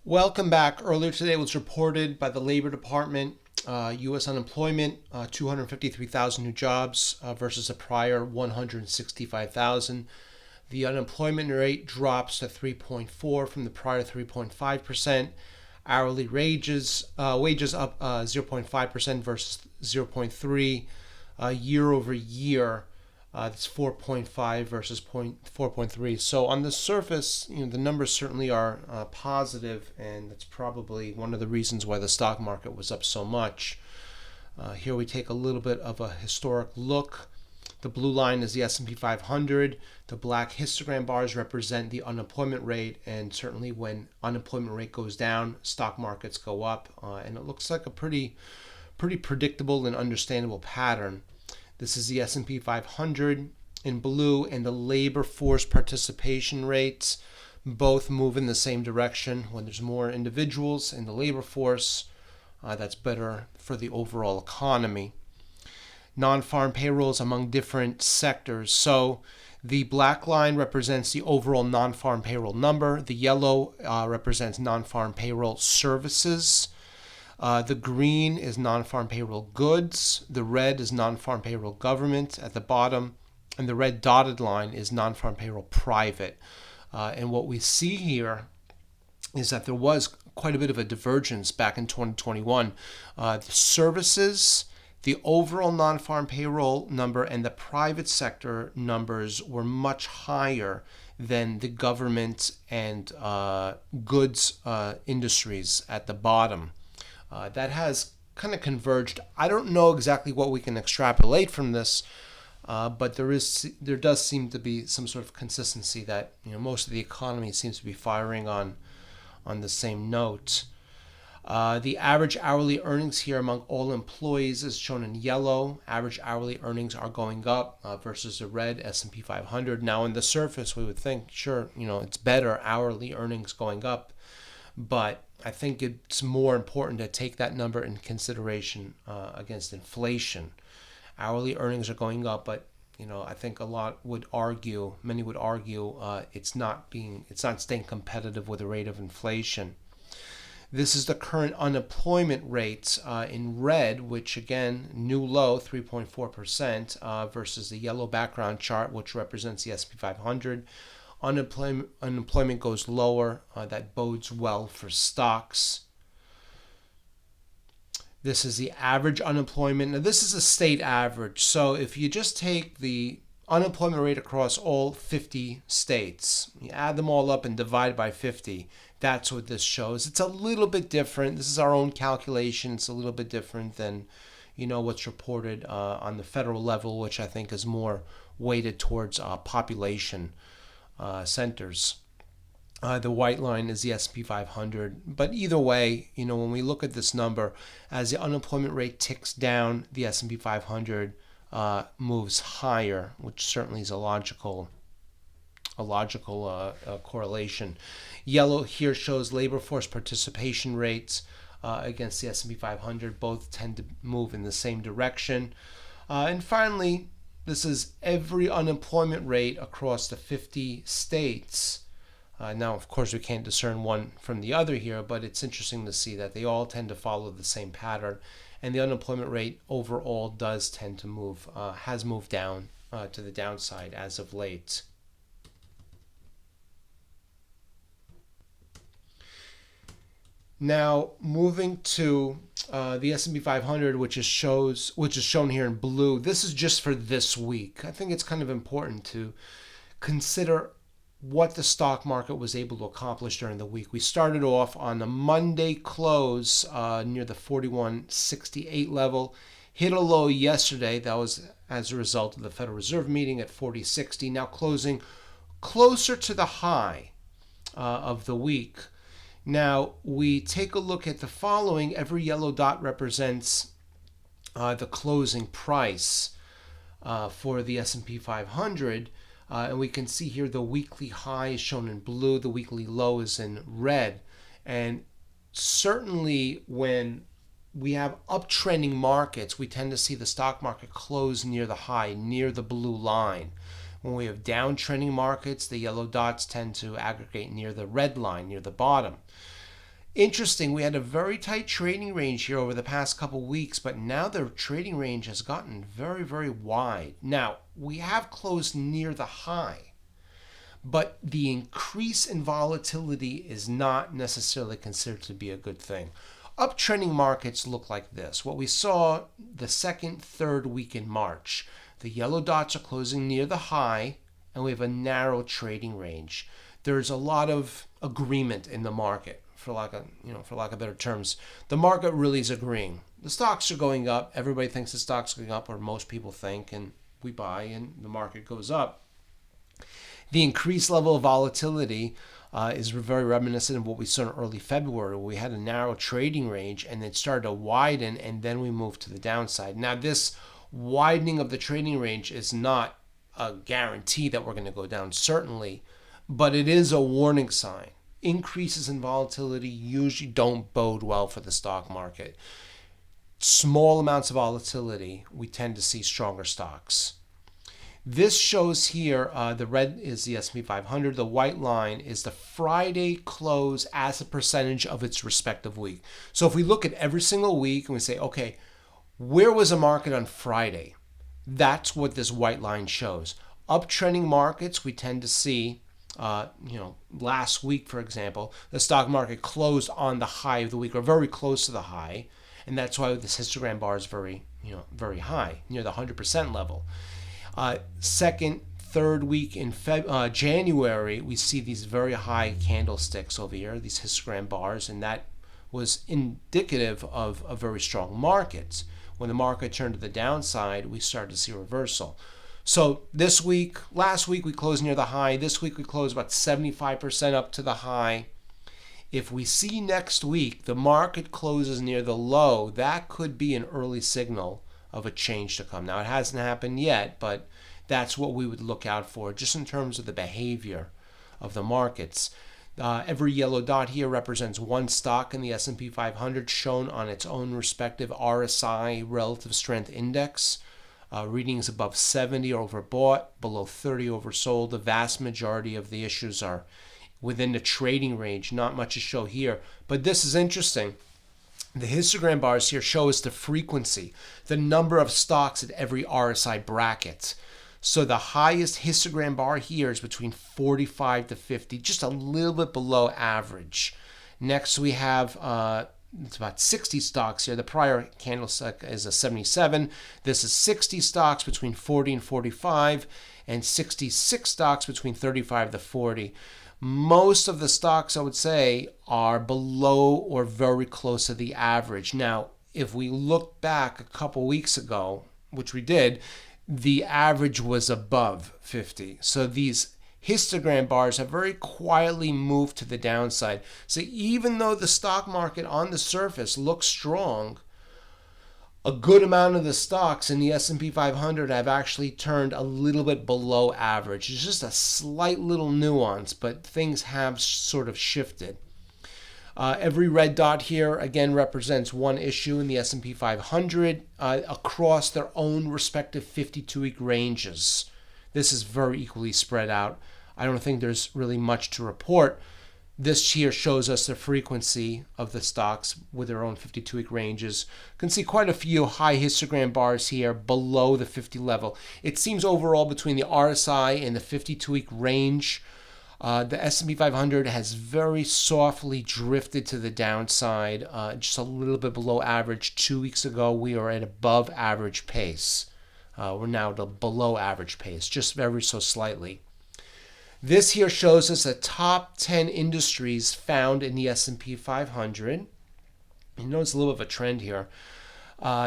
Welcome back. Earlier today it was reported by the Labor Department, U.S. unemployment, 253,000 new jobs versus a prior 165,000. The unemployment rate drops to 3.4 from the prior 3.5%. Hourly wages up 0.5% versus 0.3 year over year. It's 4.5 versus 4.3. So on the surface, the numbers certainly are positive, and that's probably one of the reasons why the stock market was up so much. Here we take a little bit of a historic look. The blue line is the S&P 500. The black histogram bars represent the unemployment rate, and certainly when unemployment rate goes down, stock markets go up, and it looks like a pretty predictable and understandable pattern. This is the S&P 500 in blue, and the labor force participation rates both move in the same direction. When there's more individuals in the labor force, that's better for the overall economy. Non-farm payrolls among different sectors. So the black line represents the overall non-farm payroll number. The yellow represents non-farm payroll services. The green is non-farm payroll goods. The red is non-farm payroll government at the bottom. And the red dotted line is non-farm payroll private. And what we see here is that there was quite a bit of a divergence back in 2021. The services, the overall non-farm payroll number, and the private sector numbers were much higher than the government and goods industries at the bottom. That has kind of converged. I don't know exactly what we can extrapolate from this, but there does seem to be some sort of consistency that most of the economy seems to be firing on the same note. The average hourly earnings here among all employees is shown in yellow. Average hourly earnings are going up versus the red S&P 500. Now, on the surface, we would think, sure, it's better hourly earnings going up, but I think it's more important to take that number in consideration against inflation. Hourly earnings are going up, but I think many would argue, it's not staying competitive with the rate of inflation. This is the current unemployment rate in red, which again, new low, 3.4%, versus the yellow background chart, which represents the S&P 500. Unemployment goes lower. That bodes well for stocks. This is the average unemployment. Now, this is a state average. So if you just take the unemployment rate across all 50 states, you add them all up and divide by 50, that's what this shows. It's a little bit different. This is our own calculation. It's a little bit different than what's reported on the federal level, which I think is more weighted towards population centers. The white line is the S&P 500. But either way, when we look at this number, as the unemployment rate ticks down, the S&P 500 moves higher, which certainly is a logical correlation. Yellow here shows labor force participation rates against the S&P 500. Both tend to move in the same direction. And finally, this is every unemployment rate across the 50 states. Now, of course, we can't discern one from the other here, but it's interesting to see that they all tend to follow the same pattern. And the unemployment rate overall does tend to has moved down to the downside as of late. Now, moving to the S&P 500, which is shown here in blue. This is just for this week. I think it's kind of important to consider what the stock market was able to accomplish during the week. We started off on a Monday close near the 41.68 level, hit a low yesterday. That was as a result of the Federal Reserve meeting at 40.60, now closing closer to the high of the week. Now, we take a look at the following. Every yellow dot represents the closing price for the S&P 500. And we can see here the weekly high is shown in blue, the weekly low is in red. And certainly when we have uptrending markets, we tend to see the stock market close near the high, near the blue line. When we have downtrending markets, the yellow dots tend to aggregate near the red line, near the bottom. Interesting, we had a very tight trading range here over the past couple weeks, but now the trading range has gotten very, very wide. Now, we have closed near the high, but the increase in volatility is not necessarily considered to be a good thing. Uptrending markets look like this. What we saw the second, third week in March, the yellow dots are closing near the high, and we have a narrow trading range. There's a lot of agreement in the market, for lack of better terms. The market really is agreeing. The stocks are going up. Everybody thinks the stocks are going up, or most people think, and we buy, and the market goes up. The increased level of volatility is very reminiscent of what we saw in early February, where we had a narrow trading range and it started to widen, and then we moved to the downside. Now, this widening of the trading range is not a guarantee that we're going to go down, certainly, but it is a warning sign. Increases in volatility usually don't bode well for the stock market. Small amounts of volatility, we tend to see stronger stocks. This shows here, the red is the S&P 500. The white line is the Friday close as a percentage of its respective week. So if we look at every single week and we say, okay, where was the market on Friday? That's what this white line shows. Uptrending markets, we tend to see, last week, for example, the stock market closed on the high of the week, or very close to the high. And that's why this histogram bar is very high, near the 100% level. Second, third week in January, we see these very high candlesticks over here, these histogram bars, and that was indicative of a very strong market. When the market turned to the downside, we started to see a reversal. So last week we closed near the high. This week we closed about 75% up to the high. If we see next week the market closes near the low, that could be an early signal of a change to come. Now, it hasn't happened yet, but that's what we would look out for, just in terms of the behavior of the markets. Every yellow dot here represents one stock in the S&P 500 shown on its own respective RSI relative strength index. Readings above 70 are overbought, below 30 oversold. The vast majority of the issues are within the trading range. Not much to show here, but this is interesting. The histogram bars here show us the frequency, the number of stocks at every RSI bracket. So the highest histogram bar here is between 45 to 50, just a little bit below average. Next we have it's about 60 stocks here. The prior candlestick is a 77. This is 60 stocks between 40 and 45, and 66 stocks between 35 to 40. Most of the stocks, I would say, are below or very close to the average. Now, if we look back a couple weeks ago, which we did, the average was above 50. So these histogram bars have very quietly moved to the downside. So even though the stock market on the surface looks strong, a good amount of the stocks in the S&P 500 have actually turned a little bit below average. It's just a slight little nuance, but things have sort of shifted. Every red dot here, again, represents one issue in the S&P 500 across their own respective 52-week ranges. This is very equally spread out. I don't think there's really much to report. This here shows us the frequency of the stocks with their own 52-week ranges. You can see quite a few high histogram bars here below the 50 level. It seems overall between the RSI and the 52-week range, the S&P 500 has very softly drifted to the downside, just a little bit below average. 2 weeks ago, we were at above average pace. We're now at a below average pace, just very so slightly. This here shows us the top 10 industries found in the S&P 500. You notice a little bit of a trend here.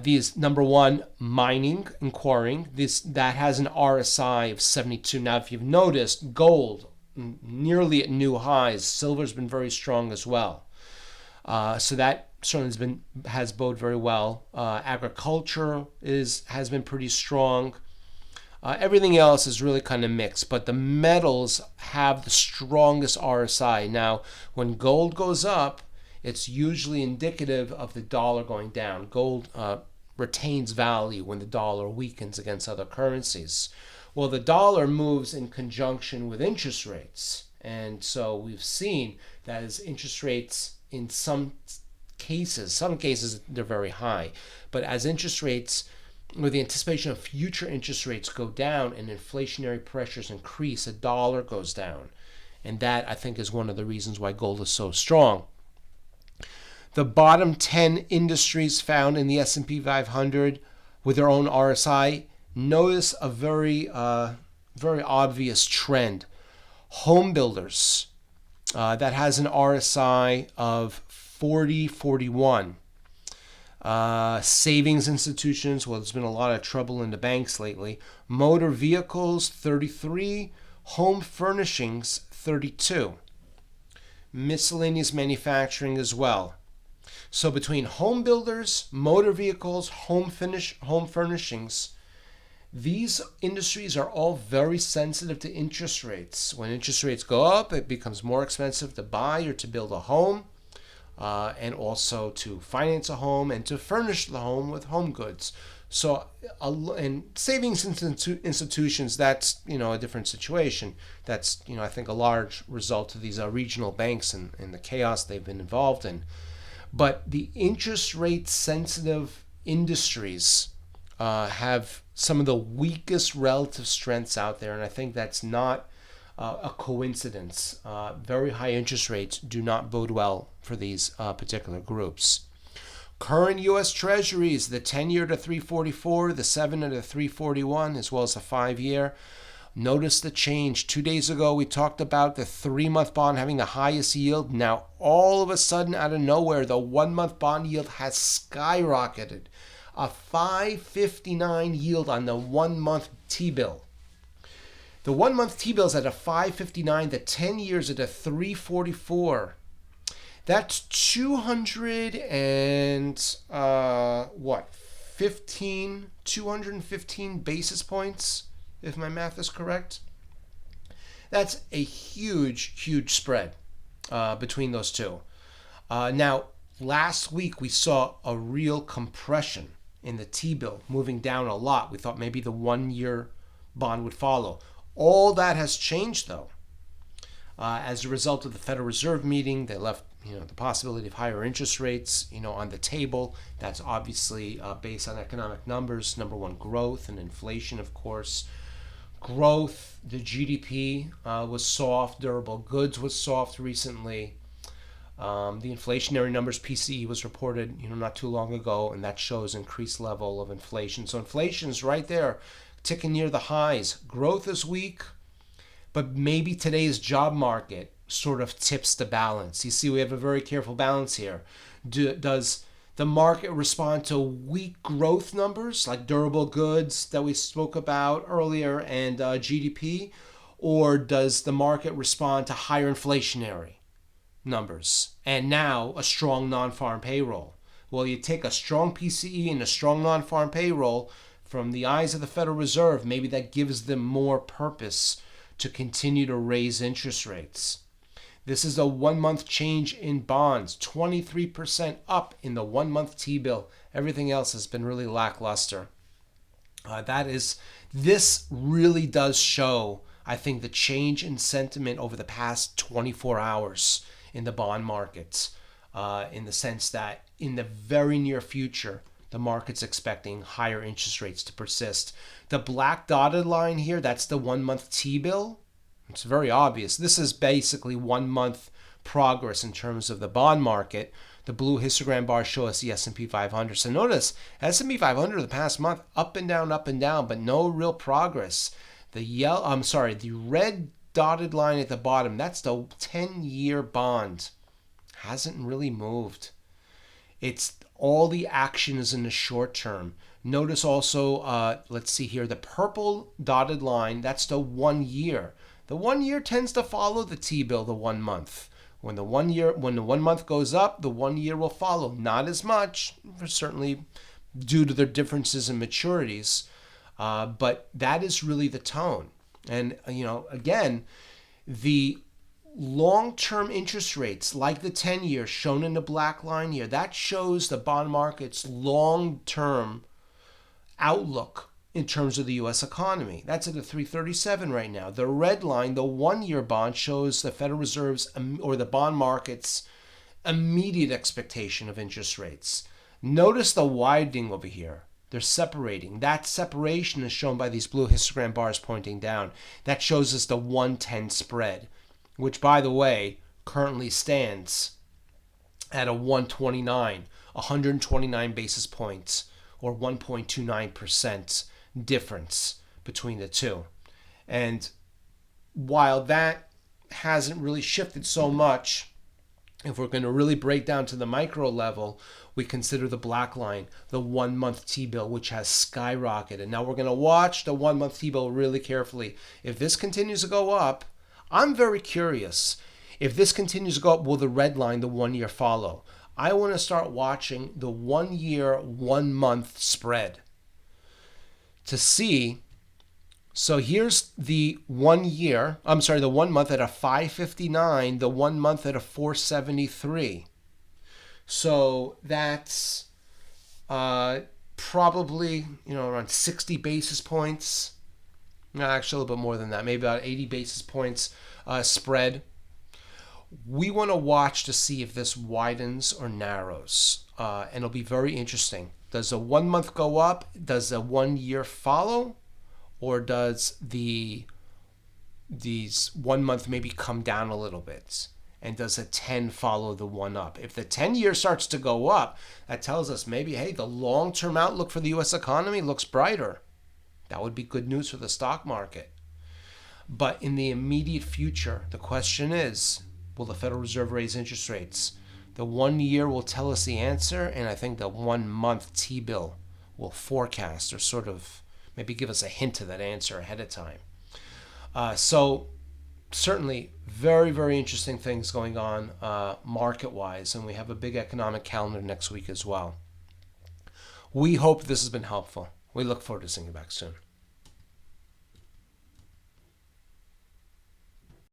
These, number one, mining and quarrying. That has an RSI of 72. Now, if you've noticed, gold nearly at new highs. Silver's been very strong as well. So that certainly has boded very well. Agriculture has been pretty strong. Everything else is really kind of mixed, but the metals have the strongest RSI. Now, when gold goes up, it's usually indicative of the dollar going down. Gold retains value when the dollar weakens against other currencies. Well, the dollar moves in conjunction with interest rates. And so we've seen that as interest rates in some cases they're very high. But as interest rates, with the anticipation of future interest rates go down and inflationary pressures increase, a dollar goes down. And that, I think, is one of the reasons why gold is so strong. The bottom 10 industries found in the S&P 500 with their own RSI, notice a very obvious trend. Home builders, that has an RSI of 41. Savings institutions, well, there's been a lot of trouble in the banks lately. Motor vehicles, 33. Home furnishings, 32. Miscellaneous manufacturing as well. So between home builders, motor vehicles, home furnishings, these industries are all very sensitive to interest rates. When interest rates go up, it becomes more expensive to buy or to build a home. And also to finance a home and to furnish the home with home goods. So, and savings institutions, that's, a different situation. That's, I think a large result of these regional banks and the chaos they've been involved in. But the interest rate sensitive industries have some of the weakest relative strengths out there. And I think that's not a coincidence. Very high interest rates do not bode well for these particular groups. Current U.S. Treasuries, the 10-year to 344, the 7-year to 341, as well as the 5-year. Notice the change. 2 days ago, we talked about the 3-month bond having the highest yield. Now, all of a sudden, out of nowhere, the 1-month bond yield has skyrocketed. A 5.59 yield on the 1-month T-bill. The 1-month T-bill is at a 5.59. The 10 years at a 3.44. That's 215 basis points, if my math is correct. That's a huge spread between those two. Now, last week we saw a real compression in the T-bill, moving down a lot. We thought maybe the 1-year bond would follow. All that has changed, though. As a result of the Federal Reserve meeting, they left the possibility of higher interest rates on the table. That's obviously based on economic numbers. Number one, growth and inflation, of course. Growth, the GDP was soft. Durable goods was soft recently. The inflationary numbers, PCE, was reported not too long ago, and that shows increased level of inflation. So inflation's right there, ticking near the highs. Growth is weak, but maybe today's job market sort of tips the balance. You see, we have a very careful balance here. Does the market respond to weak growth numbers like durable goods that we spoke about earlier and GDP, or does the market respond to higher inflationary numbers and now a strong non-farm payroll? Well, you take a strong PCE and a strong non-farm payroll from the eyes of the Federal Reserve, maybe that gives them more purpose to continue to raise interest rates. This is a 1-month change in bonds, 23% up in the 1-month T-bill. Everything else has been really lackluster. This really does show, I think, the change in sentiment over the past 24 hours in the bond markets, in the sense that in the very near future, the market's expecting higher interest rates to persist. The black dotted line here, that's the 1-month T-bill. It's very obvious. This is basically 1-month progress in terms of the bond market. The blue histogram bars show us the S&P 500. So notice, S&P 500 the past month, up and down, but no real progress. The red dotted line at the bottom, that's the 10-year bond. Hasn't really moved. It's all the action is in the short term. Notice also, let's see here, the purple dotted line, that's the 1 year. The 1 year tends to follow the T-bill, the 1 month. When the 1 month goes up, the 1 year will follow. Not as much, certainly due to their differences in maturities, but that is really the tone. And again, the long-term interest rates, like the 10-year shown in the black line here, that shows the bond market's long-term outlook in terms of the U.S. economy. That's at a 337 right now. The red line, the 1-year bond, shows the Federal Reserve's or the bond market's immediate expectation of interest rates. Notice the widening over here. They're separating. That separation is shown by these blue histogram bars pointing down. That shows us the 110 spread, which, by the way, currently stands at a 129, 129 basis points, or 1.29% difference between the two. And while that hasn't really shifted so much, if we're going to really break down to the micro level, we consider the black line, the 1 month T-bill, which has skyrocketed. Now we're going to watch the 1 month T-bill really carefully. If this continues to go up, I'm very curious. If this continues to go up, will the red line, the 1 year, follow? I want to start watching the 1 year, 1 month spread to see. So here's the 1 year, the 1 month at a 559, the 1 month at a 473. So that's probably, around 60 basis points. No, actually a little bit more than that, maybe about 80 basis points spread. We want to watch to see if this widens or narrows, and it'll be very interesting. Does a 1 month go up? Does a 1 year follow? Or does these 1 month maybe come down a little bit? And does a 10 follow the 1 up? If the 10 year starts to go up, that tells us maybe, hey, the long-term outlook for the U.S. economy looks brighter. That would be good news for the stock market. But in the immediate future, the question is, will the Federal Reserve raise interest rates? The 1 year will tell us the answer, and I think the 1 month T-bill will forecast or sort of maybe give us a hint of that answer ahead of time. So certainly very, very interesting things going on market-wise, and we have a big economic calendar next week as well. We hope this has been helpful. We look forward to seeing you back soon.